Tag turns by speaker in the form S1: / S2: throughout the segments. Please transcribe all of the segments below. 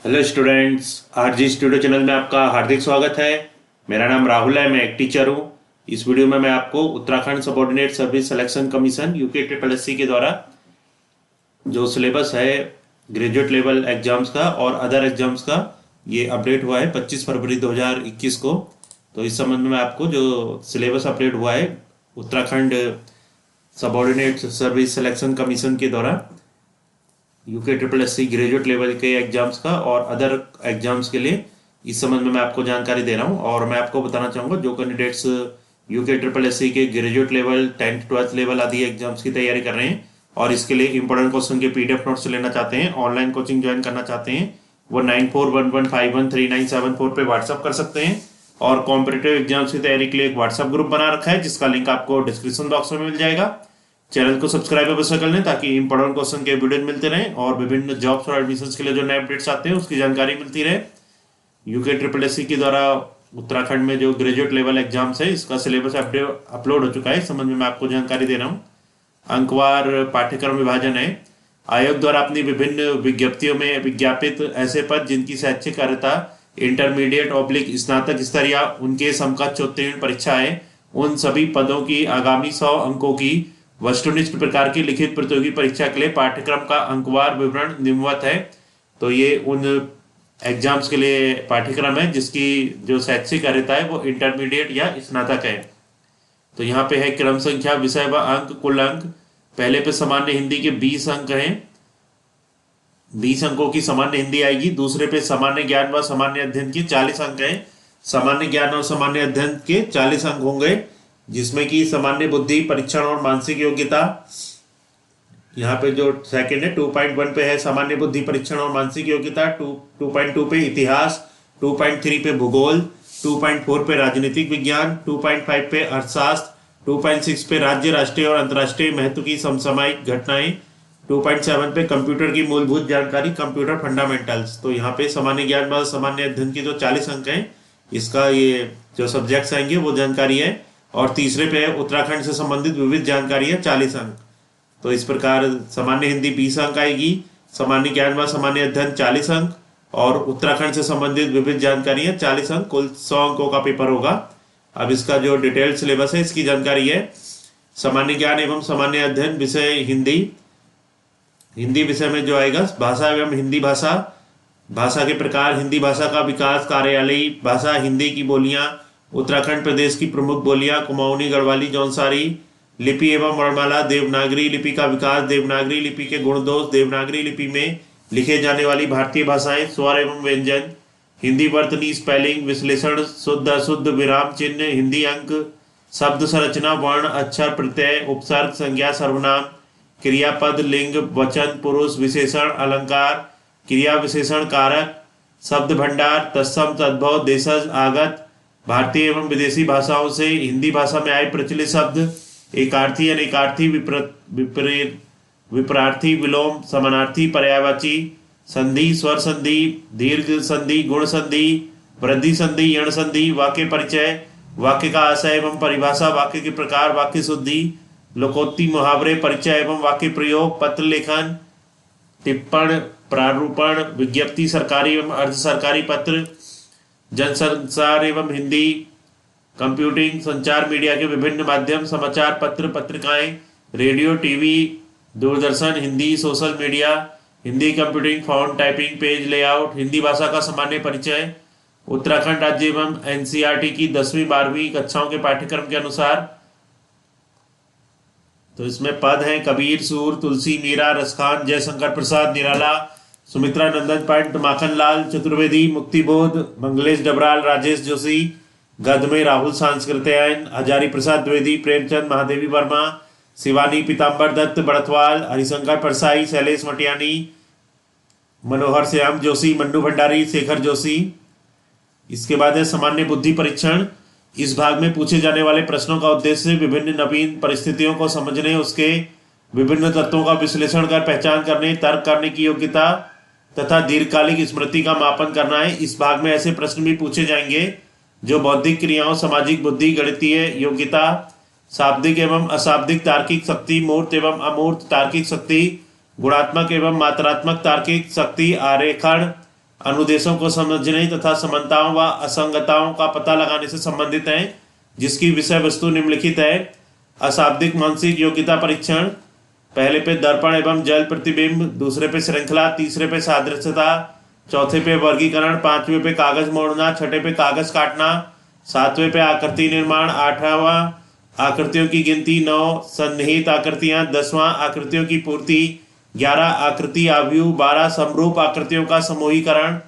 S1: Hello students, RG studio channel में आपका हार्दिक स्वागत है। मेरा नाम राहुल है, मैं एक टीचर हूँ। इस वीडियो में मैं आपको Uttarakhand subordinate service selection commission UK triple S C के द्वारा जो सिलेबस है ग्रेजुएट लेवल एग्जाम्स का और अदर एग्जाम्स का, ये अपडेट हुआ है 25 फरवरी 2021 को। तो इस संबंध में आपको जो सिलेबस अपडेट हुआ है Uttarakhand subordinate service selection commission के द्वारा UK triple S C graduate level के एग्जाम्स का और अदर एग्जाम्स के लिए, इस संबंध में मैं आपको जानकारी दे रहा हूँ। और मैं आपको बताना चाहूँगा जो candidates UK triple S C के graduate level 10th 12th level आदि एग्जाम्स की तैयारी कर रहे हैं और इसके लिए इंपॉर्टेंट क्वेश्चन के पीडीएफ नोट्स लेना चाहते हैं, ऑनलाइन कोचिंग ज्वाइन करना चाहते हैं, वो 9411513974 पे व्हाट्सअप कर सकते हैं। और कॉम्पिटेटिव एग्जाम्स की तैयारी के लिए एक व्हाट्सअप ग्रुप बना रखा है जिसका लिंक आपको डिस्क्रिप्शन बॉक्स में मिल जाएगा। चैनल को सब्सक्राइब अवश्य कर लें ताकि इंपॉर्टेंट क्वेश्चन के वीडियो मिलते रहें और विभिन्न जॉब्स और एडमिशंस के लिए जो नए अपडेट्स आते हैं उसकी जानकारी मिलती रहे। यूके ट्रिपल एस सी के द्वारा उत्तराखंड में जो ग्रेजुएट लेवल एग्जाम्स है इसका सिलेबस अपलोड हो चुका है। इस संबंध में मैं आपको जानकारी दे रहा हूँ। अंकवार पाठ्यक्रम विभाजन है। आयोग द्वारा अपनी विभिन्न विज्ञप्तियों में विज्ञापित ऐसे पद जिनकी शैक्षिक अर्हता इंटरमीडिएट ऑब्लिक स्नातक स्तर या उनके समकक्ष उत्तीर्ण परीक्षा है, उन सभी पदों की आगामी 100 अंकों की वस्तुनिष्ठ प्रकार की लिखित प्रतियोगी परीक्षा के लिए पाठ्यक्रम का अंकवार विवरण निम्नवत है। तो ये उन एग्जाम्स के लिए पाठ्यक्रम है जिसकी जो शैक्षिक अर्हता है वो इंटरमीडिएट या स्नातक है। तो यहाँ पे है क्रम संख्या, विषय व अंक, कुल अंक। पहले पे सामान्य हिंदी के 20 अंक हैं, 20 अंकों की सामान्य हिंदी आएगी। दूसरे पे सामान्य ज्ञान व सामान्य अध्ययन के 40 अंक हैं। सामान्य ज्ञान और सामान्य अध्ययन के 40 अंक होंगे जिसमें कि सामान्य बुद्धि परीक्षण और मानसिक योग्यता, यहाँ पे जो सेकंड है 2.1 पे है सामान्य बुद्धि परीक्षण और मानसिक योग्यता, 2.2 पे इतिहास, 2.3 पे भूगोल, 2.4 पे राजनीतिक विज्ञान, 2.5 पे अर्थशास्त्र, 2.6 पे राज्य राष्ट्रीय और अंतर्राष्ट्रीय महत्व की समसामयिक घटनाएं, 2.7 पे कंप्यूटर की मूलभूत जानकारी कंप्यूटर फंडामेंटल्स। तो यहाँ पे सामान्य ज्ञान व सामान्य अध्ययन की जो 40 अंक हैं इसका ये जो सब्जेक्ट्स आएंगे वो जानकारी है। और तीसरे पे उत्तराखंड से संबंधित विविध जानकारी है 40 अंक। तो इस प्रकार सामान्य हिंदी 20 अंक आएगी, सामान्य ज्ञान व सामान्य अध्ययन 40 अंक और उत्तराखंड से संबंधित विविध जानकारी है 40 अंक, कुल 100 अंकों का पेपर होगा। अब इसका जो डिटेल्ड सिलेबस है इसकी जानकारी है। सामान्य ज्ञान एवं सामान्य अध्ययन विषय हिंदी, हिंदी विषय में जो आएगा भाषा एवं हिंदी भाषा, भाषा के प्रकार, हिंदी भाषा का विकास, कार्यालयी भाषा, हिंदी की बोलियां, उत्तराखंड प्रदेश की प्रमुख बोलियां, कुमाऊनी, गढ़वाली, जौनसारी, लिपि एवं वर्णमाला, देवनागरी लिपि का विकास, देवनागरी लिपि के गुण दोष, देवनागरी लिपि में लिखे जाने वाली भारतीय भाषाएं, स्वर एवं व्यंजन, हिंदी वर्तनी, स्पेलिंग, विश्लेषण, शुद्ध अशुद्ध, विराम चिन्ह, हिंदी अंक, शब्द संरचना, वर्ण, अक्षर, प्रत्यय, उपसर्ग, संज्ञा, सर्वनाम, क्रियापद, लिंग, वचन, पुरुष, विशेषण, अलंकार, क्रिया विशेषण, कारक, शब्द भंडार, तत्सम, तद्भव, देशज, आगत, भारतीय एवं विदेशी भाषाओं से हिंदी भाषा में आए प्रचलित शब्द, एकार्थी, अनेकार्थी, विपरीत, विपरार्थी, विलोम, समानार्थी, पर्यायवाची, संधि, स्वर संधि, दीर्घ संधि, गुण संधि, वृद्धि संधि, यण संधि, वाक्य परिचय, वाक्य का आशय एवं परिभाषा, वाक्य के प्रकार, वाक्य शुद्धि, लोकोक्ति, मुहावरे, परिचय एवं वाक्य प्रयोग, पत्र लेखन, टिप्पण, प्रारूपण, विज्ञप्ति, सरकारी एवं अर्ध सरकारी पत्र, जनसंचार एवं हिंदी, कंप्यूटिंग, संचार मीडिया के विभिन्न माध्यम, समाचार पत्र, पत्रिकाएं, radio, TV, Doordarshan, Hindi, social media, Hindi computing, font, typing, page layout, Hindi भाषा का सामान्य परिचय, उत्तराखंड राज्य एवं एनसीईआरटी की 10वीं 12वीं कक्षाओं के पाठ्यक्रम के अनुसार। तो इसमें पद हैं कबीर, सूर, तुलसी, मीरा, रसखान, जयशंकर प्रसाद निराला, सुमित्रा नंदन पंत, माखनलाल चतुर्वेदी, मुक्तिबोध, मंगलेश डबराल, राजेश जोशी, गद में राहुल सांस्कृत्यायन, हजारी प्रसाद द्विवेदी, प्रेमचंद, महादेवी वर्मा, शिवानी, पीताम्बर दत्त, बड़थवाल, हरिशंकर परसाई, शैलेश मटियानी, मनोहर श्याम जोशी, मन्नू भंडारी, शेखर जोशी। इसके बाद है सामान्य बुद्धि परीक्षण। इस भाग में पूछे जाने वाले प्रश्नों का उद्देश्य विभिन्न नवीन परिस्थितियों को समझने, उसके विभिन्न तत्वों का विश्लेषण कर पहचान करने, तर्क करने की योग्यता तथा दीर्घकालिक स्मृति का मापन करना है। इस भाग में ऐसे प्रश्न भी पूछे जाएंगे जो बौद्धिक क्रियाओं, सामाजिक बुद्धि, गणितीय योग्यता, शाब्दिक एवं अशाब्दिक तार्किक शक्ति, मूर्त एवं अमूर्त तार्किक शक्ति, गुणात्मक एवं मात्रात्मक तार्किक शक्ति, आरेखण, अनुदेशों को समझने तथा समानताओं व असंगतताओं का पता लगाने से संबंधित हैं, जिसकी विषय वस्तु निम्नलिखित है। अशाब्दिक मानसिक योग्यता परीक्षण, पहले पे दर्पण एवं जल प्रतिबिंब, दूसरे पे श्रृंखला, तीसरे पे सादृश्यता, चौथे पे वर्गीकरण, पांचवें पे कागज मोड़ना, छठे पे कागज काटना, सातवें पे आकृति निर्माण, आठवां आकृतियों की गिनती, 9 सन्निहित आकृतियां, 10वां आकृतियों की पूर्ति, 11 आकृति आव्यूह, 12 समरूप आकृतियों का समूहीकरण।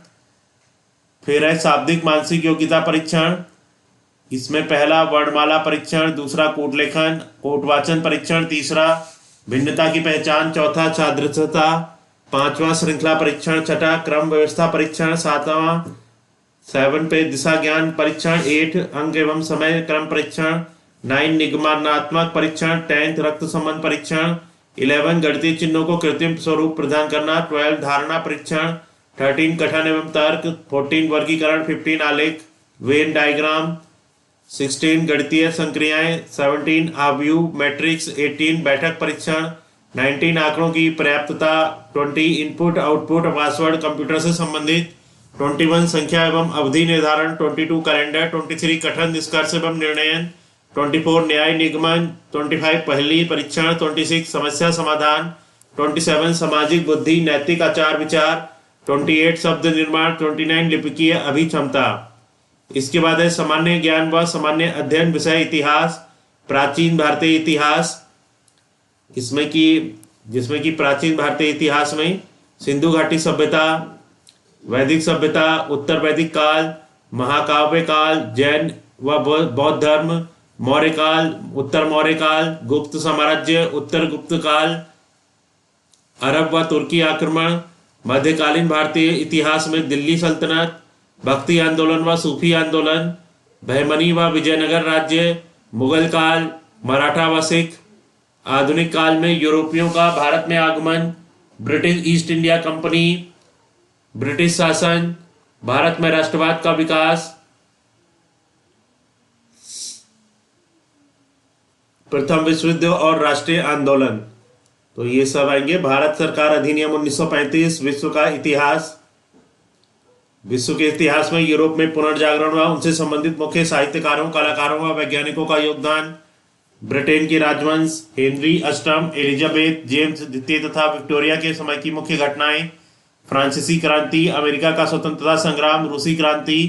S1: फिर है शाब्दिक मानसिक योग्यता परीक्षण, इसमें पहला वर्णमाला परीक्षण, दूसरा कोटलेखन कोटवाचन परीक्षण, तीसरा भिन्नता की पहचान, चौथा सादृश्यता, पांचवा श्रृंखला परीक्षण, छठा क्रम व्यवस्था परीक्षण, सातवां 7 पे दिशा ज्ञान परीक्षण, 8 अंक एवं समय क्रम परीक्षण, 9 निगमनात्मक परीक्षण, 10 रक्त संबंध परीक्षण, 11 गणितीय चिन्हों को कृत्रिम स्वरूप प्रदान करना, 12 धारणा परीक्षण, 13 कथन एवं तर्क, 14 वर्गीकरण, 15 आलेख वेन डायग्राम, 16 गणितीय संक्रियाएं, 17 आव्यूह मैट्रिक्स, 18 बैठक परीक्षण, 19 आंकड़ों की पर्याप्तता, 20 इनपुट आउटपुट पासवर्ड कंप्यूटर से संबंधित, 21 संख्या एवं अवधि निर्धारण, 22 कैलेंडर, 23 कथन निष्कर्ष एवं निर्णयन, 24 न्याय निगमन, 25 पहली परीक्षण, 26 समस्या समाधान, 27 सामाजिक बुद्धि नैतिक आचार विचार, 28 शब्द निर्माण, 29 लिपिकीय अभिक्षमता। इसके बाद है सामान्य ज्ञान व सामान्य अध्ययन विषय इतिहास, प्राचीन भारतीय इतिहास, जिसमें कि प्राचीन भारतीय इतिहास में सिंधु घाटी सभ्यता, वैदिक सभ्यता, उत्तर वैदिक काल, महाकाव्य काल, जैन व बौद्ध धर्म, मौर्य काल, उत्तर मौर्य काल, गुप्त साम्राज्य, उत्तर गुप्त काल, अरब व तुर्की आक्रमण, मध्यकालीन भारतीय इतिहास में दिल्ली सल्तनत, भक्ति आंदोलन व सूफी आंदोलन, बहमनी व विजयनगर राज्य, मुगल काल, मराठा व सिख, आधुनिक काल में यूरोपियों का भारत में आगमन, British east India company, British शासन, भारत में राष्ट्रवाद का विकास, प्रथम विश्व युद्ध और राष्ट्रीय आंदोलन। तो ये सब आएंगे। भारत सरकार अधिनियम 1935, विश्व का इतिहास, विश्व के इतिहास में यूरोप में पुनर्जागरण व उनसे संबंधित मुख्य साहित्यकारों, कलाकारों व वैज्ञानिकों का योगदान, ब्रिटेन के राजवंश, हेनरी अष्टम, एलिजाबेथ, जेम्स द्वितीय तथा विक्टोरिया के समय की मुख्य घटनाएं, फ्रांसीसी क्रांति, अमेरिका का स्वतंत्रता संग्राम, रूसी क्रांति,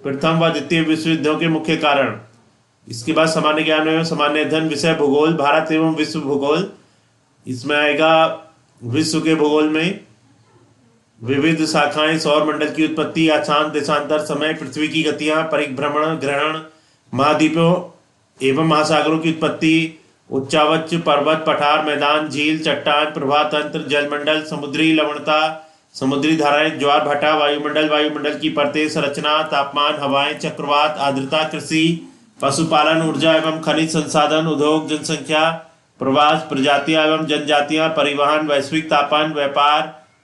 S1: प्रथम व द्वितीय विश्व युद्धों के मुख्य कारण। इसके बाद सामान्य ज्ञान एवं सामान्य अध्ययन विषय भूगोल, भारत एवं विश्व भूगोल। इसमें आएगा विश्व के भूगोल में विविध शाखाएं, सौर मंडल की उत्पत्ति, अक्षांश, देशांतर, समय, पृथ्वी की गतियां, परिभ्रमण, ग्रहण, महाद्वीपों एवं महासागरों की उत्पत्ति, उच्चावच, पर्वत, पठार, मैदान, झील, चट्टान, प्रवाह तंत्र, जलमंडल, समुद्री लवणता, समुद्री धाराएं, ज्वार भाटा, वायुमंडल, वायुमंडल की परतें, संरचना, तापमान, हवाएं, चक्रवात, आर्द्रता, कृषि, पशुपालन, ऊर्जा एवं खनिज संसाधन, उद्योग, जनसंख्या, प्रवास, प्रजातियां एवं जनजातियां, परिवहन, वैश्विक तापमान, व्यापार,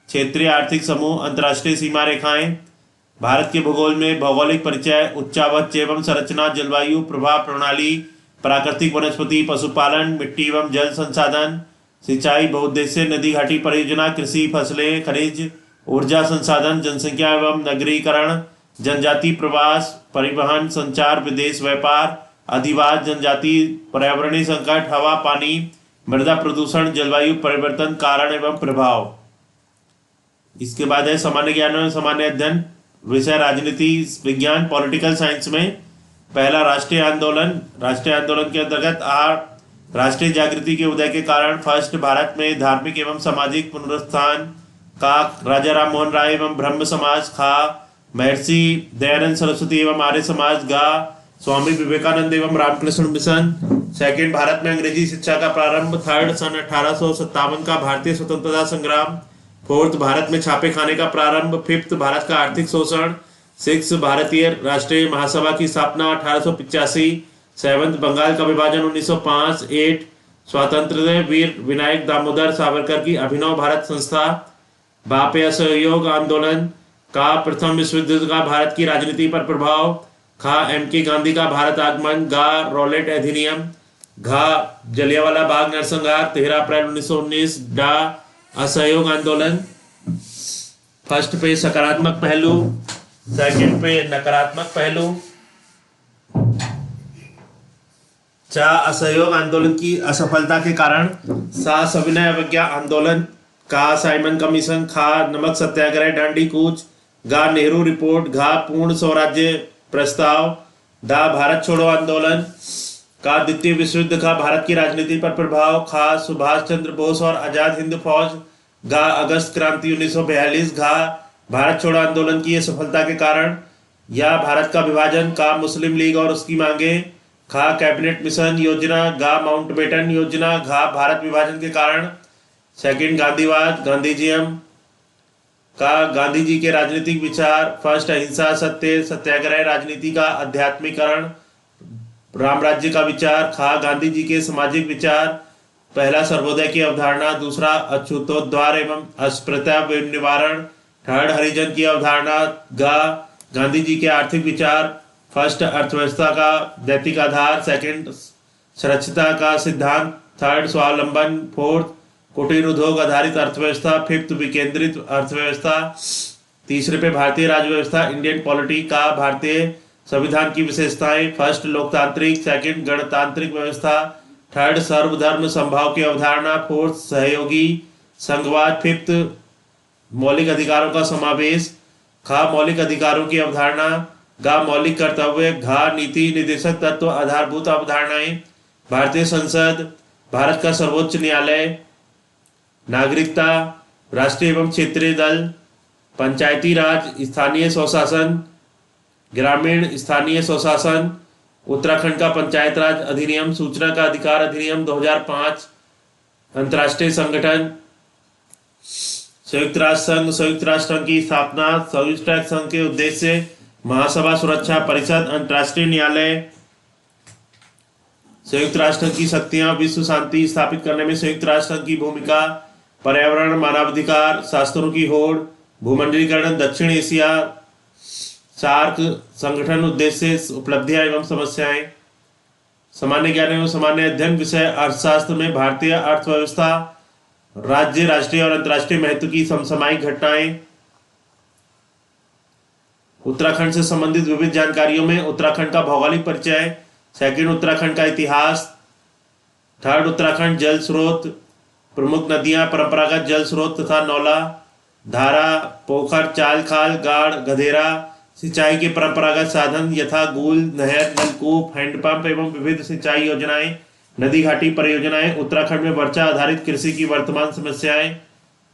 S1: क्षेत्रीय आर्थिक समूह, अंतर्राष्ट्रीय सीमा रेखाएं। भारत के भूगोल में भौगोलिक परिचय, उच्चावच एवं संरचना, जलवायु प्रभाव प्रणाली, प्राकृतिक वनस्पति, पशुपालन, मिट्टी एवं जल संसाधन, सिंचाई, बहुउद्देशीय नदी घाटी परियोजना, कृषि, फसलें, खनिज, ऊर्जा संसाधन, जनसंख्या एवं नगरीकरण, जनजाति प्रवास, परिवहन, संचार, विदेश व्यापार, अधिवास, जनजाति, पर्यावरणीय संकट, हवा पानी, मृदा प्रदूषण, जलवायु परिवर्तन, कारण एवं प्रभाव। इसके बाद है सामान्य ज्ञान एवं सामान्य अध्ययन विषय राजनीति विज्ञान, पॉलिटिकल साइंस में पहला राष्ट्रीय आंदोलन। राष्ट्रीय आंदोलन के अंतर्गत राष्ट्रीय जागृति के उदय के कारण, फर्स्ट भारत में धार्मिक एवं सामाजिक पुनरुत्थान, का राजा राम मोहन राय एवं ब्रह्म समाज, खा महर्षि दयानंद सरस्वती एवं आर्य समाज, गा स्वामी विवेकानंद एवं रामकृष्ण मिशन। सेकंड भारत में अंग्रेजी शिक्षा का प्रारंभ, थर्ड सन 1857 का भारतीय स्वतंत्रता संग्राम, फोर्थ भारत में छापे खाने का प्रारंभ, फिफ्थ भारत का आर्थिक शोषण, सिक्स भारतीय राष्ट्रीय महासभा की स्थापना 1885, सेवंथ बंगाल का विभाजन 1905, 8 स्वातंत्र्य वीर विनायक दामोदर सावरकर की अभिनव भारत संस्था, बापे असहयोग आंदोलन, का प्रथम विश्व युद्ध का भारत की राजनीति पर प्रभाव, खा एम.के. गांधी का भारत आगमन, गा रॉलेट अधिनियम, घा जलियांवाला बाग नरसंहार 13 अप्रैल 1919, डा असहयोग आंदोलन। फर्स्ट पे सकारात्मक पहलू, सेकंड पे नकारात्मक पहलू। चा असहयोग आंदोलन की असफलता के कारण, सा सविनय अवज्ञा आंदोलन, का साइमन कमीशन, खा नमक सत्याग्रह डांडी कूच, गा नेहरू रिपोर्ट, घा पूर्ण स्वराज्य प्रस्ताव, दा भारत छोड़ो आंदोलन, का द्वितीय विश्व युद्ध का भारत की राजनीति पर प्रभाव, खा सुभाष चंद्र बोस और आजाद हिंद फौज, गा अगस्त क्रांति 1942, घा भारत छोड़ो आंदोलन की सफलता के कारण, या भारत का विभाजन, का मुस्लिम लीग और उसकी मांगे, खा कैबिनेट मिशन योजना, गा माउंटबेटन योजना, घा भारत विभाजन के कारण। सेकंड गांधीवाद, गांधीजियम, का गांधी जी के राजनीतिक विचार, फर्स्ट अहिंसा सत्य सत्याग्रह राजनीति का अध्यात्मीकरण, राम राज्य का विचार, खा गांधी जी के सामाजिक विचार, पहला सर्वोदय की अवधारणा, दूसरा अछूतोद्धार एवं अस्पृश्यता निवारण, थर्ड हरिजन की अवधारणा, गा गांधी जी के आर्थिक विचार, फर्स्ट अर्थव्यवस्था का नैतिक आधार, सेकंड सुरक्षिता का सिद्धांत, थर्ड स्वावलंबन, फोर्थ कुटीर उद्योग आधारित अर्थव्यवस्था, फिफ्थ विकेंद्रित अर्थव्यवस्था, तीसरे पे भारतीय राज्य व्यवस्था इंडियन पॉलिटी, का भारतीय संविधान की विशेषताएं, फर्स्ट लोकतांत्रिक, सेकंड गणतांत्रिक व्यवस्था, थर्ड सर्वधर्म संभाव की अवधारणा, फोर्थ सहयोगी संघवाद, फिफ्थ मौलिक अधिकारों का समावेश, खा मौलिक अधिकारों की अवधारणा, गा मौलिक कर्तव्य, घा नीति निर्देशक तत्व आधारभूत अवधारणाएं, भारतीय संसद, भारत का सर्वोच्च न्यायालय, नागरिकता, राष्ट्रीय एवं क्षेत्रीय दल, पंचायती राज, स्थानीय स्वशासन, ग्रामीण स्थानीय स्वशासन, उत्तराखंड का पंचायत राज अधिनियम, सूचना का अधिकार अधिनियम 2005, अंतर्राष्ट्रीय संगठन, संयुक्त राष्ट्र संघ, संयुक्त राष्ट्र संघ की स्थापना, संयुक्त राष्ट्र संघ के उद्देश्य, महासभा सुरक्षा परिषद, अंतर्राष्ट्रीय न्यायालय, संयुक्त राष्ट्र की शक्तियां, विश्व शांति स्थापित करने में संयुक्त राष्ट्र की भूमिका, पर्यावरण मानवाधिकार, शास्त्रों की होड़, भूमंडलीकरण, दक्षिण एशिया, सार्क संगठन, उद्देश्य, उपलब्धियां एवं समस्याएं, सामान्य ज्ञान एवं सामान्य अध्ययन विषय अर्थशास्त्र में भारतीय अर्थव्यवस्था, राज्य राष्ट्रीय और अंतर्राष्ट्रीय महत्व की समसामयिक घटनाएं, उत्तराखंड से संबंधित विविध जानकारियों में उत्तराखंड का भौगोलिक परिचय, सेकंड उत्तराखंड का इतिहास, थर्ड उत्तराखंड जल स्रोत, प्रमुख नदियां, परंपरागत जल स्रोत तथा नौला, धारा, पोखर, चाल खाल, गाड़, गधेरा, सिंचाई के परंपरागत साधन यथा गूल, नहर, नलकूप, हैंडपंप एवं विविध सिंचाई योजनाएं, नदी घाटी परियोजनाएं, उत्तराखंड में वर्षा आधारित कृषि की वर्तमान समस्याएं,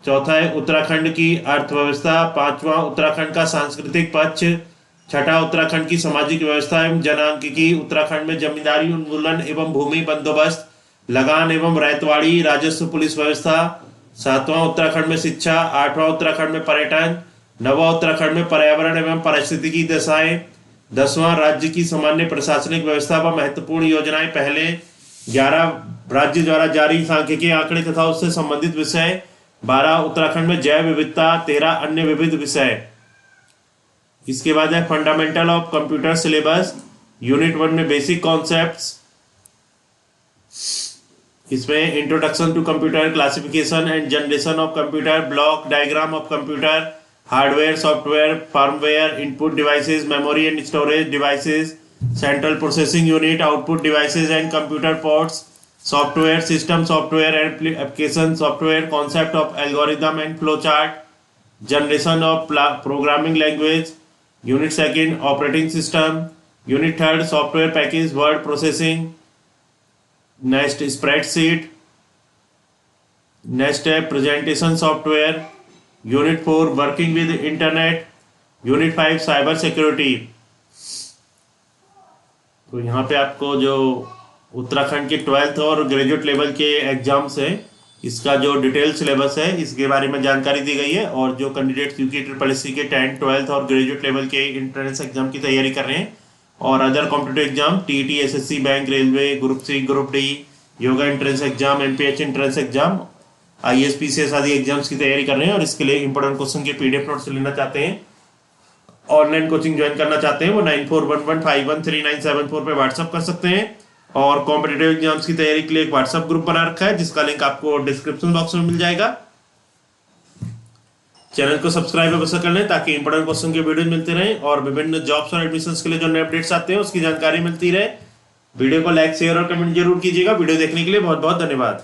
S1: चौथा है उत्तराखंड की अर्थव्यवस्था, पांचवा उत्तराखंड का सांस्कृतिक पक्ष, छठा उत्तराखंड की सामाजिक व्यवस्था एवं जनांकिकी, उत्तराखंड में जमींदारी उन्मूलन एवं भूमि बंदोबस्त, लगान एवं रैयतवाड़ी राजस्व पुलिस व्यवस्था, सातवां उत्तराखंड में शिक्षा, आठवां उत्तराखंड में पर्यटन, नौवां उत्तराखंड में पर्यावरण एवं पारिस्थितिकी दशाएं, 10वां राज्य की सामान्य प्रशासनिक व्यवस्था व महत्वपूर्ण योजनाएं, पहले 11 राज्य द्वारा जारी सांख्यिकीय आंकड़े तथा उससे संबंधित विषय, 12 उत्तराखंड में जैव विविधता, 13 अन्य विविध विषय। इसके बाद है fundamental of computer syllabus, unit 1 में बेसिक कॉन्सेप्ट्स, इसमें introduction to computer, classification and generation of computer, block diagram of computer, hardware, software, firmware, input devices, memory and storage devices, central processing unit, output devices and computer ports, software system, software and application software, concept of algorithm and flow chart, generation of programming language, unit second operating system, unit third software package, word processing, next spreadsheet, next है presentation software, unit 4 working with internet, unit 5 cyber security. तो यहाँ पे आपको जो उत्तराखंड के 12th और graduate level के exams है, इसका जो डिटेल सिलेबस है इसके बारे में जानकारी दी गई है। और जो कैंडिडेट्स यूके ट्रिपल के 10th, 12th और ग्रेजुएट लेवल के इंट्रेंस एग्जाम की तैयारी कर रहे हैं और other competitive exam TET, SSC, bank, railway, group C, group D, yoga entrance exam, MPH entrance exam, IAS आदि एग्जाम्स की तैयारी कर रहे हैं और इसके लिए इंपॉर्टेंट क्वेश्चन के पीडीएफ नोट्स लेना चाहते हैं, ऑनलाइन कोचिंग ज्वाइन करना चाहते हैं, वो 9411513974 पे व्हाट्सअप कर सकते हैं। और कॉम्पिटिटिव एग्जाम्स की तैयारी के लिए एक व्हाट्सअप ग्रुप बना रखा है जिसका लिंक आपको डिस्क्रिप्शन बॉक्स में मिल जाएगा। चैनल को सब्सक्राइब अवश्य कर लें ताकि इंपॉर्टेंट क्वेश्चन के वीडियो मिलते रहें और विभिन्न जॉब्स और एडमिशंस के लिए जो नए अपडेट्स आते हैं उसकी जानकारी मिलती रहे। वीडियो को लाइक शेयर और कमेंट जरूर कीजिएगा। वीडियो देखने के लिए बहुत बहुत धन्यवाद।